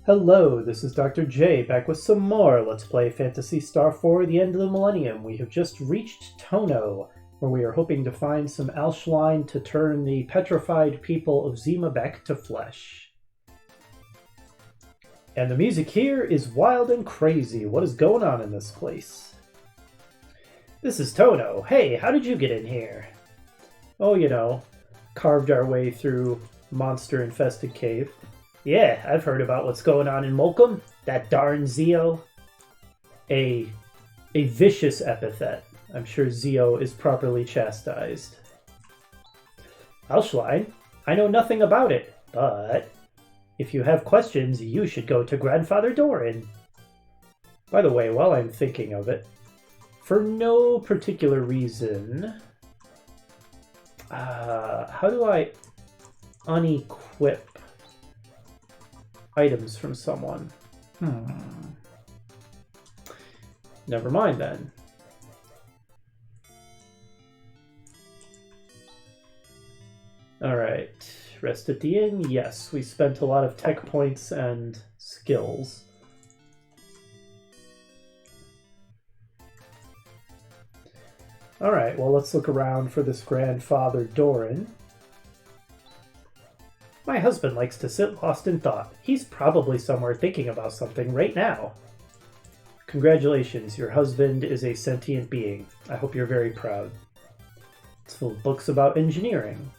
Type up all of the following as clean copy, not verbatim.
Hello, this is Dr. J back with some more Let's Play Phantasy Star The End of the Millennium. We have just reached Tono, where we are hoping to find some Alschlein to turn the petrified people of Zimabek to flesh. And the music here is wild and crazy. What is going on in this place? This is Tono. Hey, how did you get in here? Oh, carved our way through monster-infested cave. Yeah, I've heard about what's going on in Mokum. That darn Zio. A vicious epithet. I'm sure Zio is properly chastised. Alschlein, I know nothing about it, but if you have questions, you should go to Grandfather Doran. By the way, while I'm thinking of it, for no particular reason, how do I unequip items from someone? Never mind then. Alright, rest at the inn. Yes, we spent a lot of tech points and skills. Alright, well, let's look around for this Grandfather Doran. My husband likes to sit lost in thought. He's probably somewhere thinking about something right now. Congratulations, your husband is a sentient being. I hope you're very proud. It's full of books about engineering.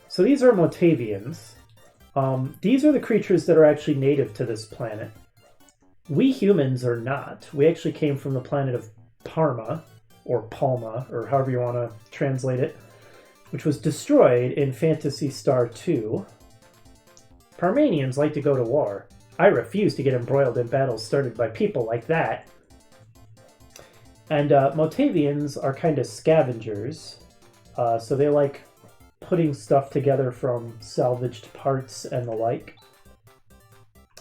So these are Motavians. These are the creatures that are actually native to this planet. We humans are not. We actually came from the planet of Parma, or Palma, or however you want to translate it, which was destroyed in Phantasy Star 2. Parmanians like to go to war. I refuse to get embroiled in battles started by people like that. And Motavians are kind of scavengers, so they like putting stuff together from salvaged parts and the like.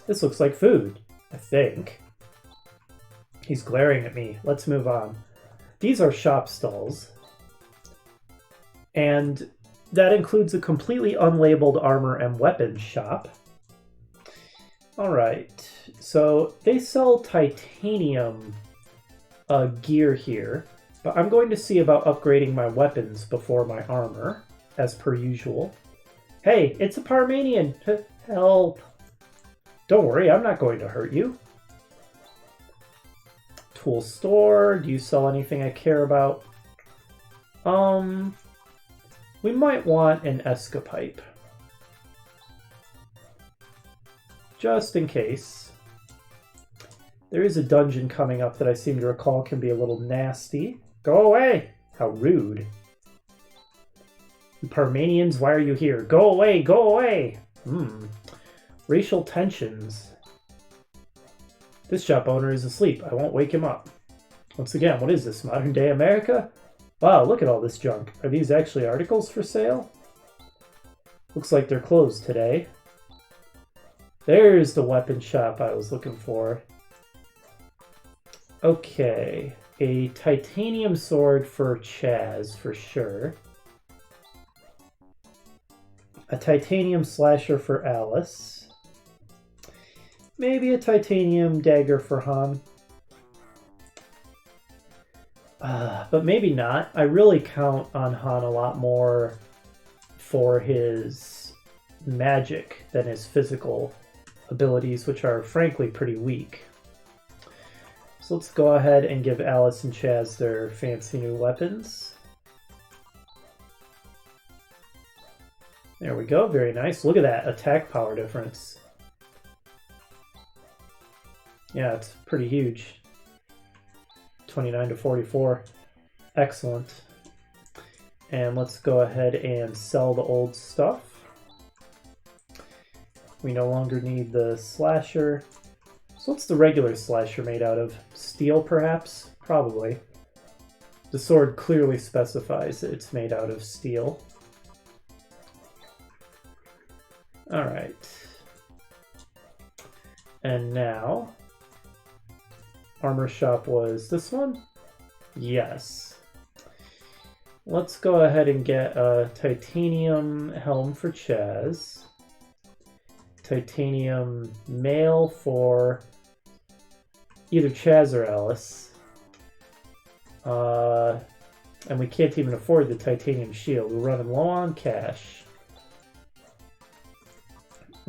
This looks like food, I think. He's glaring at me. Let's move on. These are shop stalls. And that includes a completely unlabeled armor and weapons shop. Alright, so they sell titanium gear here, but I'm going to see about upgrading my weapons before my armor, as per usual. Hey, it's a Parmanian! Help! Don't worry, I'm not going to hurt you. Tool store, do you sell anything I care about? We might want an Eska Pipe. Just in case. There is a dungeon coming up that I seem to recall can be a little nasty. Go away! How rude. You Parmanians, why are you here? Go away! Go away! Racial tensions. This shop owner is asleep. I won't wake him up. Once again, what is this, modern day America? Wow, look at all this junk. Are these actually articles for sale? Looks like they're closed today. There's the weapon shop I was looking for. Okay, a titanium sword for Chaz, for sure. A titanium slasher for Alice. Maybe a titanium dagger for Han. But maybe not. I really count on Han a lot more for his magic than his physical abilities, which are frankly pretty weak. So let's go ahead and give Alice and Chaz their fancy new weapons. There we go, very nice. Look at that attack power difference. Yeah, it's pretty huge. 29 to 44. Excellent. And let's go ahead and sell the old stuff. We no longer need the slasher. So what's the regular slasher made out of? Steel, perhaps? Probably. The sword clearly specifies that it's made out of steel. Alright. And now, armor shop was this one? Yes. Let's go ahead and get a titanium helm for Chaz. titanium mail for either Chaz or Alice. And we can't even afford the titanium shield. We're running low on cash.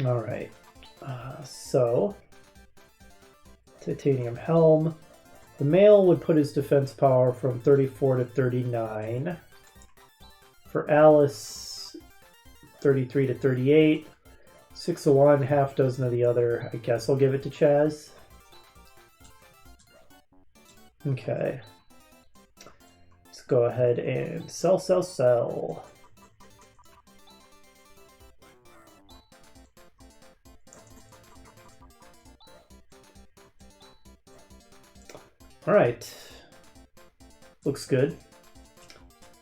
Alright. So, titanium helm. The mail would put his defense power from 34 to 39. For Alice, 33 to 38. 6 of one, half dozen of the other. I guess I'll give it to Chaz. Okay. Let's go ahead and sell. Alright. Looks good.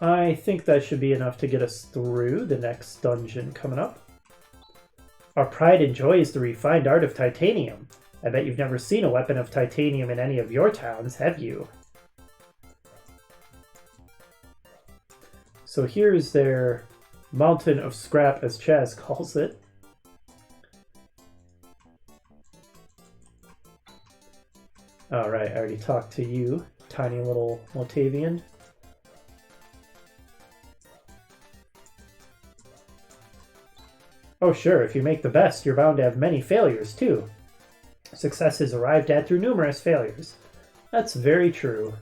I think that should be enough to get us through the next dungeon coming up. Our pride and joy is the refined art of titanium. I bet you've never seen a weapon of titanium in any of your towns, have you? So here's their mountain of scrap, as Chaz calls it. Alright, I already talked to you, tiny little Motavian. Oh sure, if you make the best, you're bound to have many failures too. Success is arrived at through numerous failures. That's very true.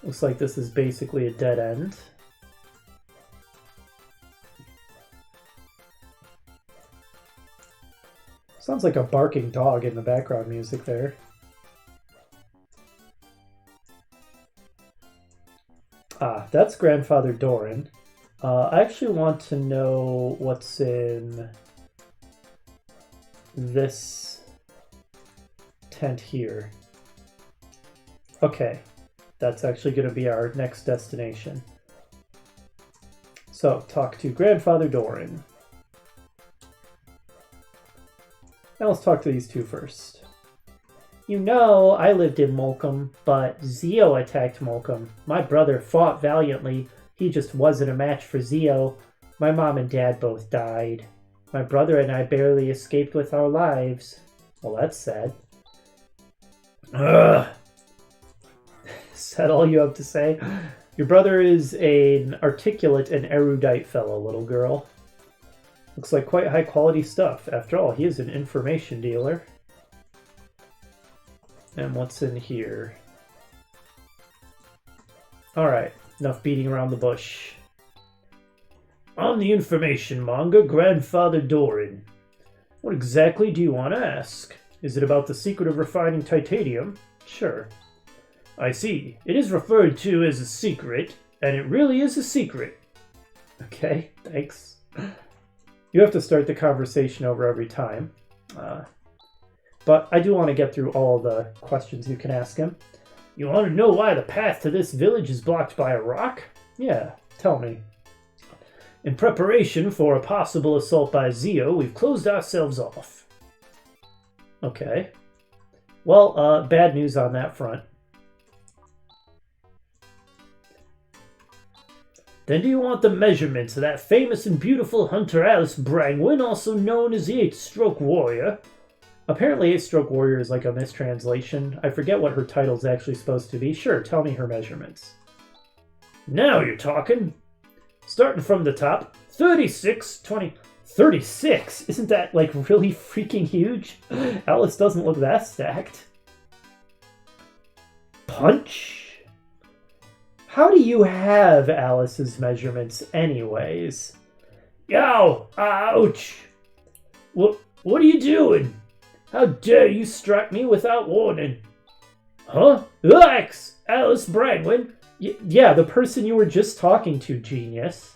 Looks like this is basically a dead end. Sounds like a barking dog in the background music there. Ah, that's Grandfather Doran. I actually want to know what's in this tent here. Okay, that's actually going to be our next destination. So, talk to Grandfather Doran. Now let's talk to these two first. You know, I lived in Molcom, but Zio attacked Molcom. My brother fought valiantly. He just wasn't a match for Zio. My mom and dad both died. My brother and I barely escaped with our lives. Well, that's sad. Ugh. Is that all you have to say? Your brother is an articulate and erudite fellow, little girl. Looks like quite high quality stuff. After all, he is an information dealer. And what's in here? Alright, enough beating around the bush. I'm the information monger, Grandfather Doran. What exactly do you want to ask? Is it about the secret of refining titanium? Sure. I see. It is referred to as a secret, and it really is a secret. Okay, thanks. You have to start the conversation over every time. But I do want to get through all the questions you can ask him. You want to know why the path to this village is blocked by a rock? Yeah, tell me. In preparation for a possible assault by Zio, we've closed ourselves off. Okay. Well, bad news on that front. Then do you want the measurements of that famous and beautiful hunter Alice Brangwyn, also known as the Eight-Stroke Warrior? Apparently Eight-Stroke Warrior is like a mistranslation. I forget what her title's actually supposed to be. Sure, tell me her measurements. Now you're talking. Starting from the top, 36, 20... 36? Isn't that, like, really freaking huge? Alice doesn't look that stacked. Punch? How do you have Alice's measurements anyways? Yow! Ouch! What are you doing? How dare you strike me without warning? Huh? Relax! Alice Brangwyn? Yeah, the person you were just talking to, genius.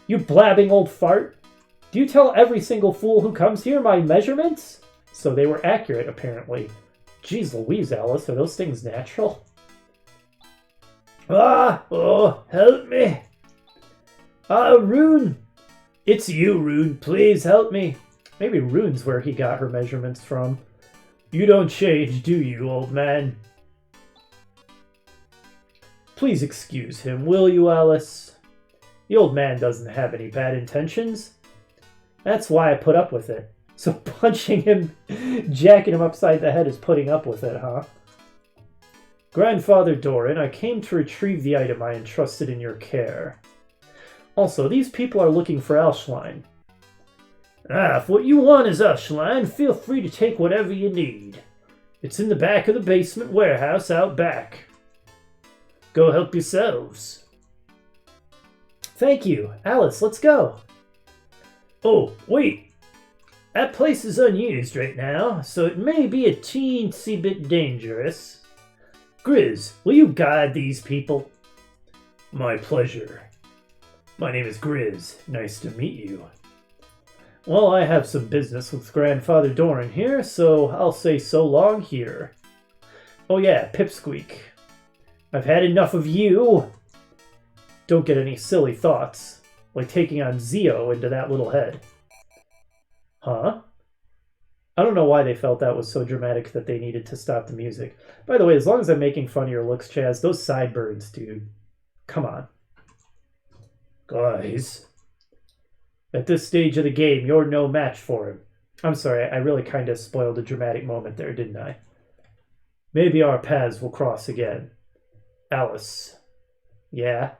You blabbing old fart. Do you tell every single fool who comes here my measurements? So they were accurate, apparently. Jeez Louise, Alice, are those things natural? Oh, help me. Rune. It's you, Rune. Please help me. Maybe Rune's where he got her measurements from. You don't change, do you, old man? Please excuse him, will you, Alice? The old man doesn't have any bad intentions. That's why I put up with it. So punching him, jacking him upside the head is putting up with it, huh? Grandfather Doran, I came to retrieve the item I entrusted in your care. Also, these people are looking for Elschlein. Ah, if what you want is Elschlein, feel free to take whatever you need. It's in the back of the basement warehouse out back. Go help yourselves. Thank you. Alice, let's go. Oh, wait. That place is unused right now, so it may be a teensy bit dangerous. Grizz, will you guide these people? My pleasure. My name is Grizz. Nice to meet you. Well, I have some business with Grandfather Doran here, so I'll say so long here. Oh yeah, Pipsqueak. I've had enough of you. Don't get any silly thoughts, like taking on Zio into that little head. Huh? I don't know why they felt that was so dramatic that they needed to stop the music. By the way, as long as I'm making fun of your looks, Chaz, those sideburns, dude. Come on. Guys. At this stage of the game, you're no match for him. I'm sorry, I really kind of spoiled a dramatic moment there, didn't I? Maybe our paths will cross again. Alice. Yeah?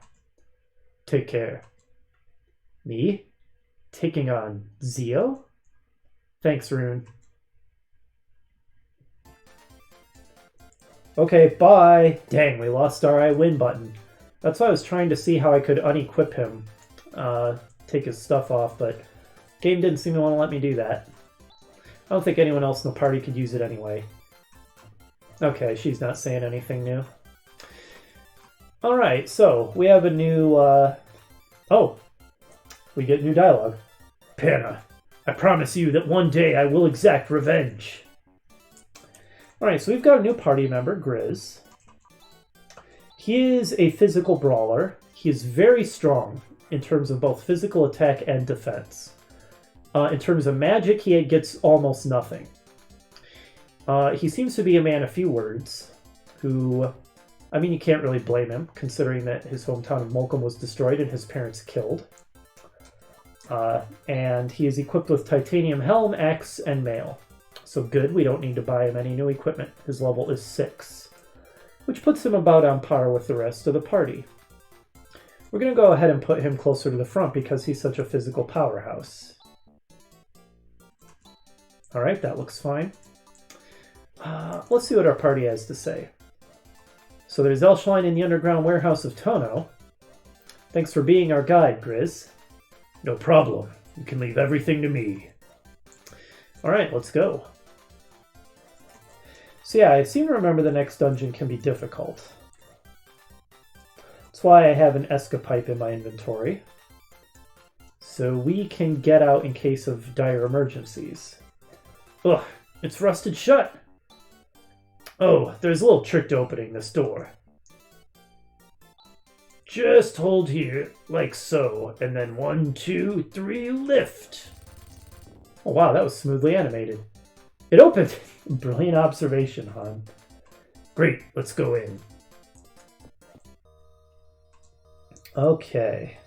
Take care. Me? Taking on Zio? Thanks, Rune. Okay, bye. Dang, we lost our I win button. That's why I was trying to see how I could unequip him. Take his stuff off, but game didn't seem to want to let me do that. I don't think anyone else in the party could use it anyway. Okay, she's not saying anything new. Alright, so we have a new, oh, we get new dialogue. Panna, I promise you that one day I will exact revenge. Alright, so we've got a new party member, Grizz. He is a physical brawler. He is very strong in terms of both physical attack and defense. In terms of magic, he gets almost nothing. He seems to be a man of few words, who, I mean, you can't really blame him, considering that his hometown of Molcom was destroyed and his parents killed. And he is equipped with titanium helm, axe, and mail. So good, we don't need to buy him any new equipment. His level is 6, which puts him about on par with the rest of the party. We're going to go ahead and put him closer to the front because he's such a physical powerhouse. Alright, that looks fine. Let's see what our party has to say. So there's Elschlein in the underground warehouse of Tono. Thanks for being our guide, Grizz. No problem. You can leave everything to me. Alright, let's go. So yeah, I seem to remember the next dungeon can be difficult. That's why I have an Eska Pipe in my inventory. So we can get out in case of dire emergencies. Ugh, it's rusted shut. Oh, there's a little trick to opening this door. Just hold here, like so, and then 1, 2, 3, lift. Oh wow, that was smoothly animated. It opened! Brilliant observation, Han. Great, let's go in. Okay.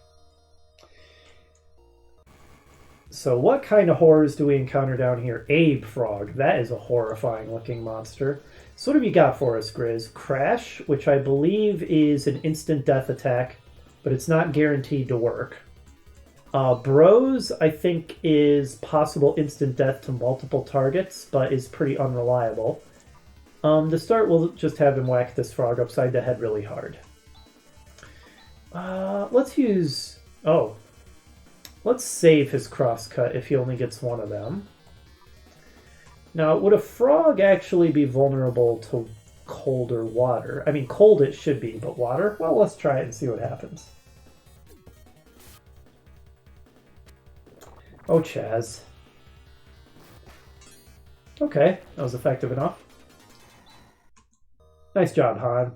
So what kind of horrors do we encounter down here? Abe Frog. That is a horrifying looking monster. So what have you got for us, Grizz? Crash, which I believe is an instant death attack, but it's not guaranteed to work. Bros, I think, is possible instant death to multiple targets, but is pretty unreliable. To start, we'll just have him whack this frog upside the head really hard. Let's use... Oh. Let's save his crosscut if he only gets one of them. Now, would a frog actually be vulnerable to cold or water? I mean, cold it should be, but water? Well, let's try it and see what happens. Oh, Chaz. Okay, that was effective enough. Nice job, Han.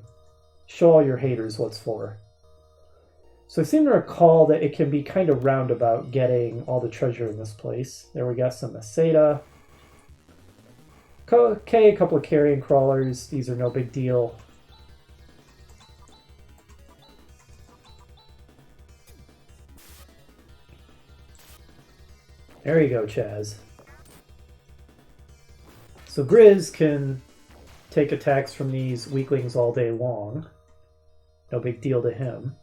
Show all your haters what's for. So I seem to recall that it can be kind of roundabout getting all the treasure in this place. There we got some Masada. Okay, a couple of carrion crawlers. These are no big deal. There you go, Chaz. So Grizz can take attacks from these weaklings all day long. No big deal to him.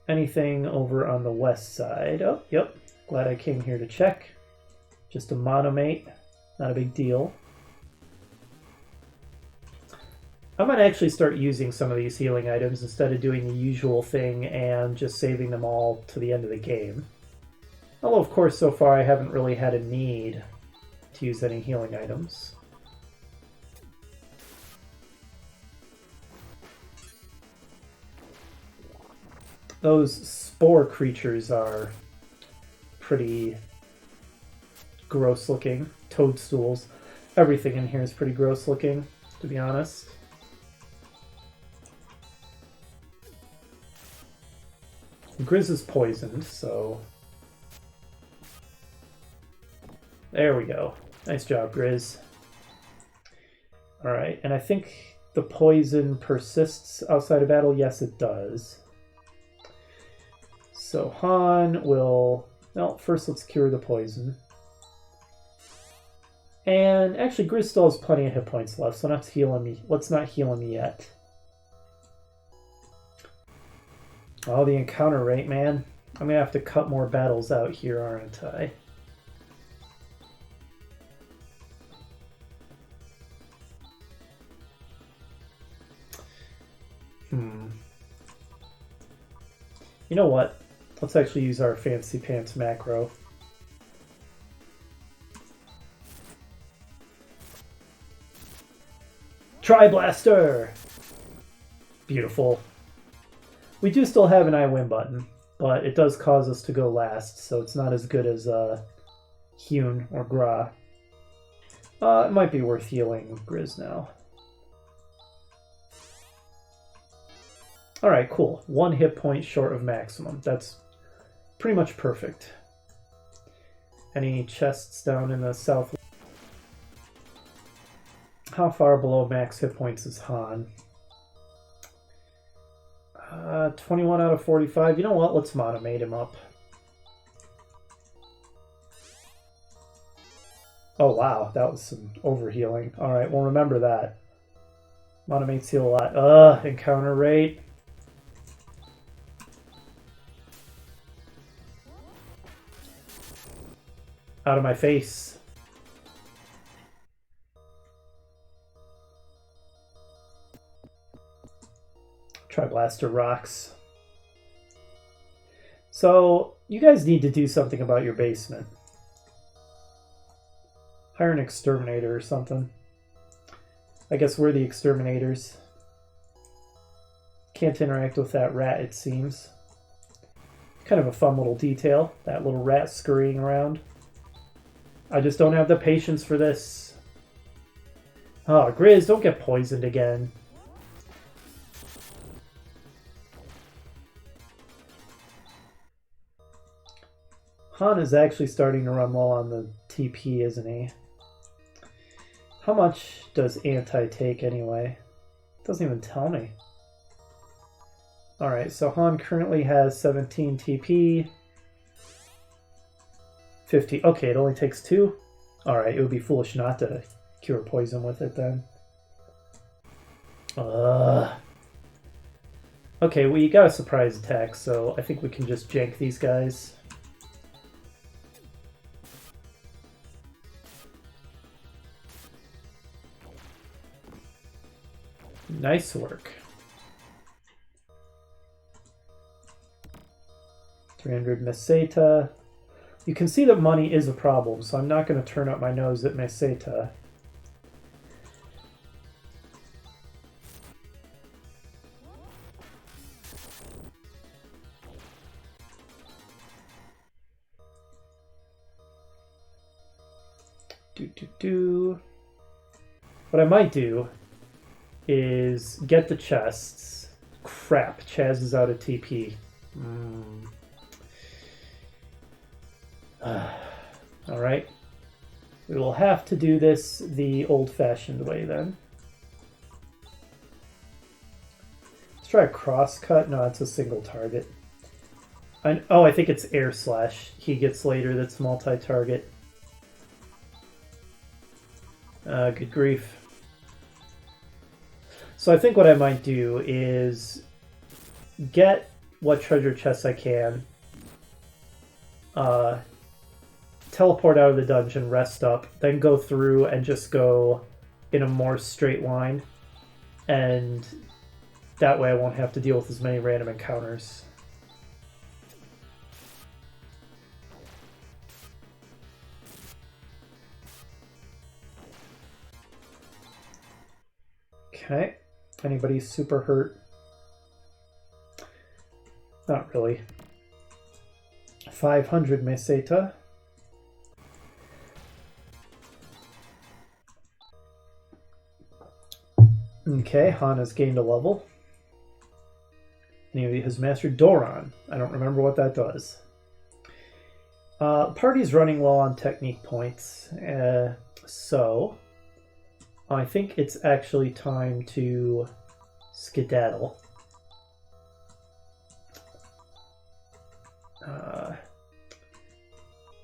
Anything over on the west side? Oh, yep. Glad I came here to check. Just a monomate. Not a big deal. I might actually start using some of these healing items instead of doing the usual thing and just saving them all to the end of the game. Although, of course, so far I haven't really had a need to use any healing items. Those spore creatures are pretty gross looking. Toadstools. Everything in here is pretty gross looking, to be honest. Grizz is poisoned, so... There we go. Nice job, Grizz. Alright, and I think the poison persists outside of battle. Yes, it does. So Han will... Well, first let's cure the poison. And actually, Grizz still has plenty of hit points left, so let's not heal him yet. Oh, the encounter rate, man. I'm going to have to cut more battles out here, aren't I? You know what? Let's actually use our Fancy Pants macro. Tri-Blaster! Beautiful. We do still have an I win button, but it does cause us to go last, so it's not as good as Hune or Gra. It might be worth healing Grizz now. Alright, cool. 1 hit point short of maximum. That's pretty much perfect. Any chests down in the south? How far below max hit points is Han? 21 out of 45. You know what? Let's monomate him up. Oh, wow. That was some overhealing. Alright, we'll remember that. Monomates heal a lot. Encounter rate. Out of my face. Tri-Blaster rocks. So, you guys need to do something about your basement. Hire an exterminator or something. I guess we're the exterminators. Can't interact with that rat, it seems. Kind of a fun little detail, that little rat scurrying around. I just don't have the patience for this. Oh, Grizz, don't get poisoned again. Han is actually starting to run low on the TP, isn't he? How much does anti take anyway? Doesn't even tell me. Alright, so Han currently has 17 TP. 50. Okay, it only takes 2. Alright, it would be foolish not to cure poison with it then. Okay, well, you got a surprise attack, so I think we can just jank these guys. Nice work. 300 Meseta. You can see that money is a problem, so I'm not going to turn up my nose at Meseta. What I might do is get the chests. Crap, Chaz is out of TP. Alright. We will have to do this the old-fashioned way then. Let's try a cross-cut. No, it's a single target. I think it's air slash he gets later that's multi-target. Good grief. So I think what I might do is get what treasure chests I can, teleport out of the dungeon, rest up, then go through and just go in a more straight line, and that way I won't have to deal with as many random encounters. Okay. Anybody super hurt? Not really. 500 meseta. Okay, Han has gained a level. And he has mastered Doran. I don't remember what that does. Party's running low on technique points, so I think it's actually time to skedaddle. I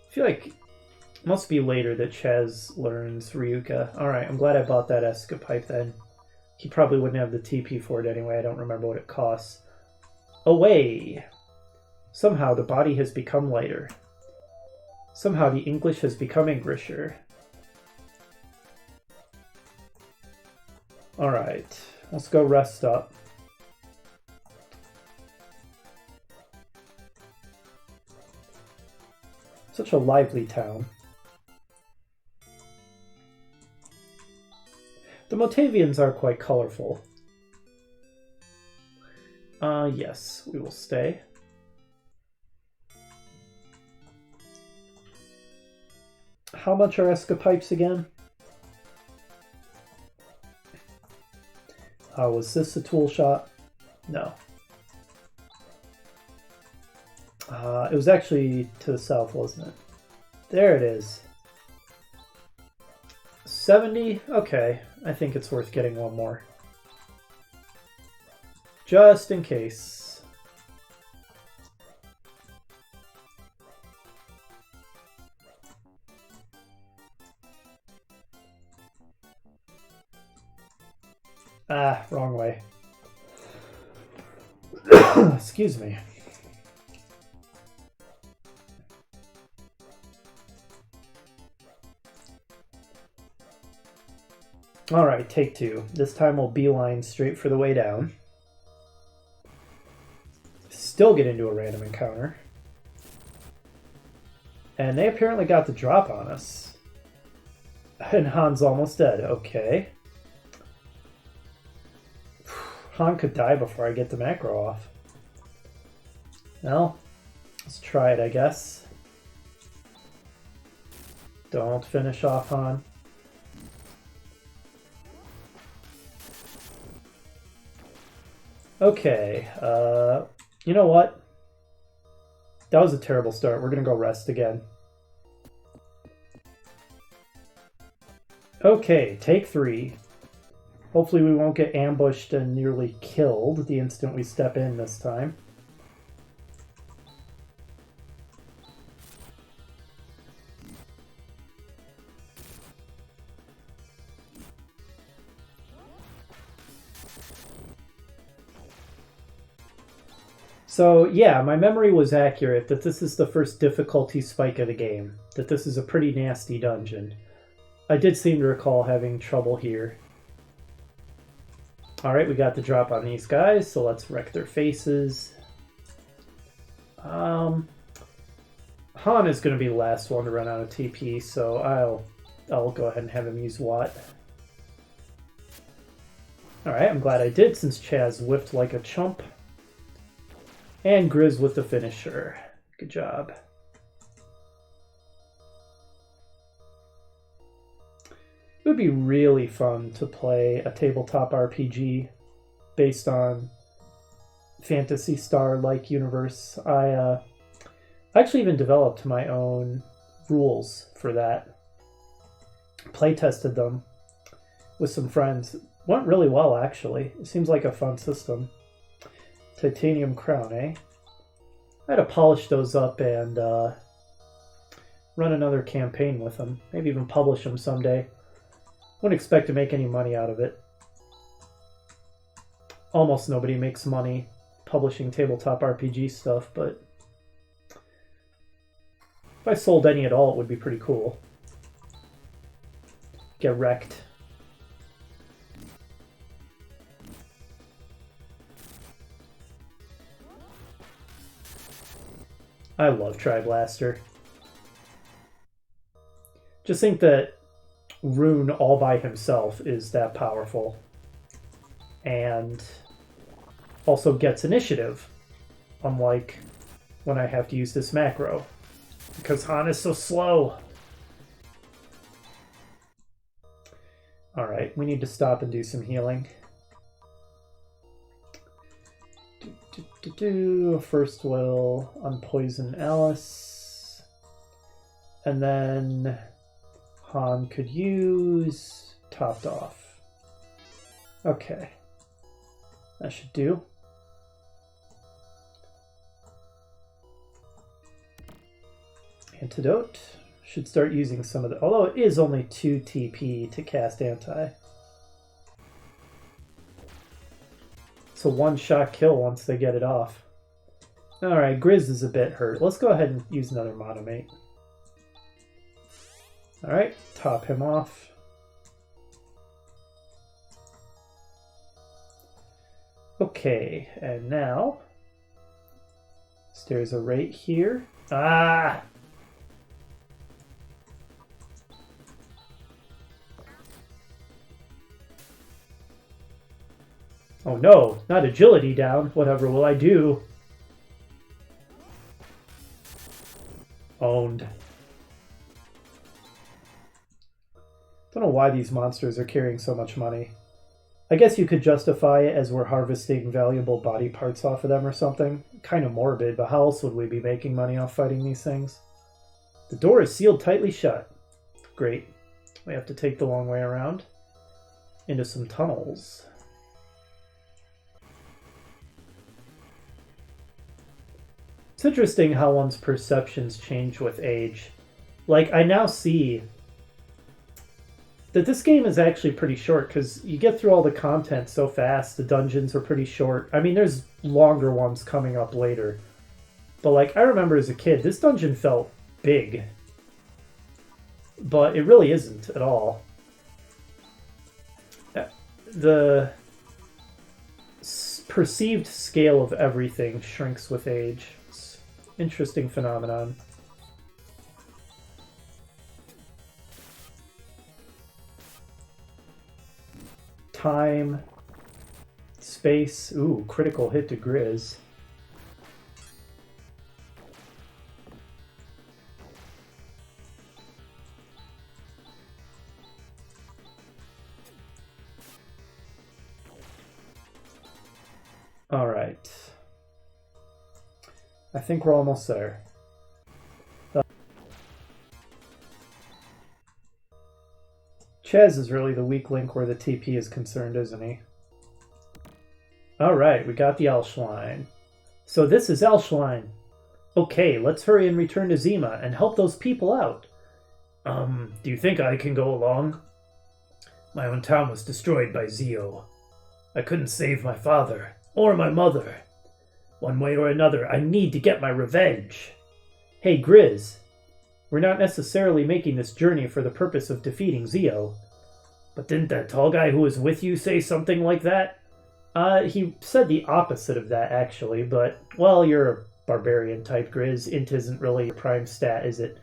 feel like it must be later that Chaz learns Ryuka. Alright, I'm glad I bought that Eska Pipe then. He probably wouldn't have the TP for it anyway. I don't remember what it costs. Away! Somehow the body has become lighter. Somehow the English has become Englisher. Alright, let's go rest up. Such a lively town. The Motavians are quite colorful. Yes, we will stay. How much are Eska Pipes again? Was this a tool shop? No. It was actually to the south, wasn't it? There it is. 70? Okay, I think it's worth getting one more. Just in case. Ah, wrong way. Excuse me. Alright, take two. This time we'll beeline straight for the way down. Still get into a random encounter. And they apparently got the drop on us. And Han's almost dead. Okay. Han could die before I get the macro off. Well, let's try it, I guess. Don't finish off Han. Okay, you know what? That was a terrible start. We're gonna go rest again. Okay, take 3. Hopefully we won't get ambushed and nearly killed the instant we step in this time. So yeah, my memory was accurate that this is the first difficulty spike of the game, that this is a pretty nasty dungeon. I did seem to recall having trouble here. Alright, we got the drop on these guys, so let's wreck their faces. Han is going to be the last one to run out of TP, so I'll go ahead and have him use Watt. Alright, I'm glad I did, since Chaz whiffed like a chump. And Grizz with the finisher. Good job. It would be really fun to play a tabletop RPG based on Phantasy Star-like universe. I actually even developed my own rules for that. Play-tested them with some friends. Went really well, actually. It seems like a fun system. Titanium crown, eh? I had to polish those up and run another campaign with them. Maybe even publish them someday. Wouldn't expect to make any money out of it. Almost nobody makes money publishing tabletop RPG stuff, but if I sold any at all, it would be pretty cool. Get wrecked. I love Tri-Blaster. Just think that Rune all by himself is that powerful. And also gets initiative, unlike when I have to use this macro. Because Han is so slow. Alright, we need to stop and do some healing. First we'll unpoison Alice. And then Han could use topped off. Okay. That should do. Antidote. Should start using some of the... Although it is only 2 TP to cast anti. It's a one-shot kill once they get it off. Alright, Grizz is a bit hurt. Let's go ahead and use another Monomate. Alright, top him off. Okay, and now... Stairs are right here. Ah! Oh no, not agility down. Whatever will I do? Owned. Don't know why these monsters are carrying so much money. I guess you could justify it as we're harvesting valuable body parts off of them or something. Kind of morbid, but how else would we be making money off fighting these things? The door is sealed tightly shut. Great. We have to take the long way around. Into some tunnels. It's interesting how one's perceptions change with age. Like, I now see that this game is actually pretty short because you get through all the content so fast. The dungeons are pretty short. I mean, there's longer ones coming up later. But, like, I remember as a kid, this dungeon felt big. But it really isn't at all. The perceived scale of everything shrinks with age. Interesting phenomenon. Time. Space. Ooh, critical hit to Grizz. All right. I think we're almost there. Chaz is really the weak link where the TP is concerned, isn't he? Alright, we got the Elschlein. So this is Elschlein. Okay, let's hurry and return to Zima and help those people out. Do you think I can go along? My own town was destroyed by Zio. I couldn't save my father, or my mother. One way or another, I need to get my revenge. Hey, Grizz. We're not necessarily making this journey for the purpose of defeating Zio. But didn't that tall guy who was with you say something like that? He said the opposite of that, actually, but, well, you're a barbarian type, Grizz. Int isn't really your prime stat, is it?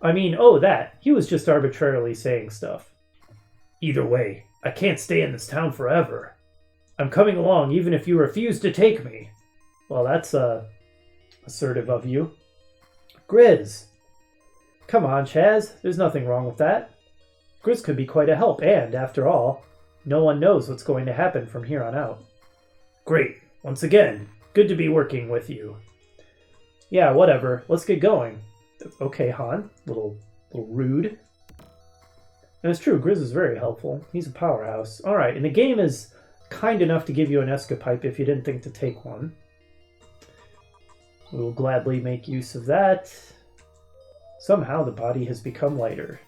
I mean, oh, that. He was just arbitrarily saying stuff. Either way, I can't stay in this town forever. I'm coming along even if you refuse to take me. Well, that's, assertive of you. Grizz! Come on, Chaz. There's nothing wrong with that. Grizz could be quite a help, and, after all, no one knows what's going to happen from here on out. Great. Once again, good to be working with you. Yeah, whatever. Let's get going. Okay, Han. Little rude. And it's true, Grizz is very helpful. He's a powerhouse. Alright, and the game is kind enough to give you an Eska Pipe if you didn't think to take one. We will gladly make use of that. Somehow the body has become lighter.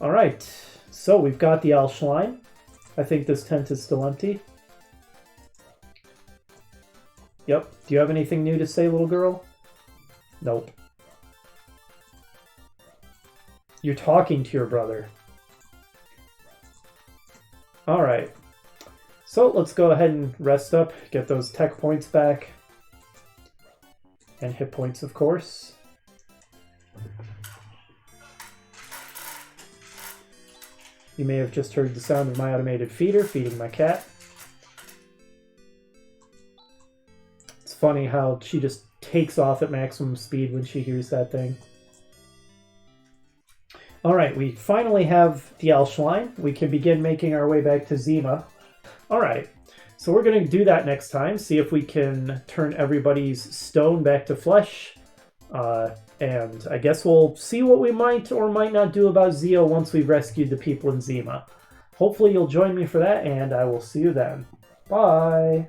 Alright, so we've got the Alschlein. I think this tent is still empty. Yep. Do you have anything new to say, little girl? Nope. You're talking to your brother. Alright. So let's go ahead and rest up, get those tech points back. And hit points, of course. You may have just heard the sound of my automated feeder feeding my cat. It's funny how she just takes off at maximum speed when she hears that thing. Alright, we finally have the Alschlein. We can begin making our way back to Zima. Alright, so we're going to do that next time, see if we can turn everybody's stone back to flesh. And I guess we'll see what we might or might not do about Zio once we've rescued the people in Zima. Hopefully you'll join me for that, and I will see you then. Bye!